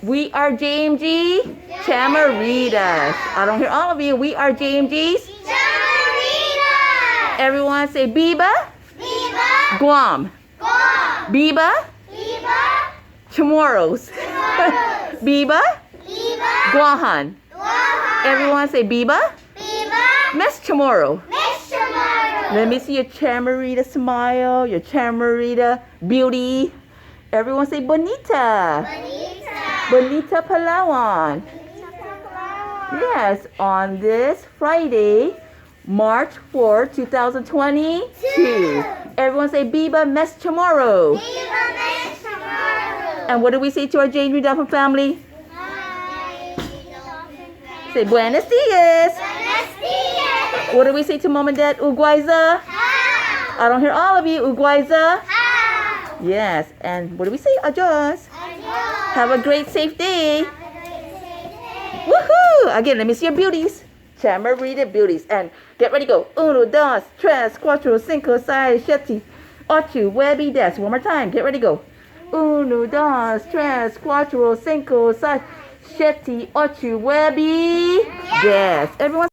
We are Jmges Chamorritas. I don't hear all of you. We are Jmges Chamorritas. Everyone say BIBA. BIBA. Guam. Guam. BIBA. BIBA. Chamorros. Chamorros. BIBA. BIBA. Guahan. Guahan. Everyone say BIBA. BIBA. Miss Chamorro. Miss Chamorro. Let me see your Chamorrita smile, your Chamorrita beauty. Everyone say Bonita. Bonita. Bonita Palawan. Yes, on this Friday, March 4, 2022. Everyone say BIBA Miss Chamorro. BIBA Miss Chamorro. And what do we say to our Jmges Dolphin family? Say Buenos dias. Buenos dias. What do we say to Mom and Dad? Uguayza. How? I don't hear all of you. Uguayza. How? Yes, and what do we say? Adios. Adios. Have a great, safe day. Have a great safe day. Woohoo! Again, let me see your beauties. Chamorrita beauties. And get ready, go. 1, 2, 3, 4, 5, 6, 7, 8, 9, 10. One more time. Get ready, go. 1, 2, 3, 4, 5, 6, 7, 8, 9, 10. Everyone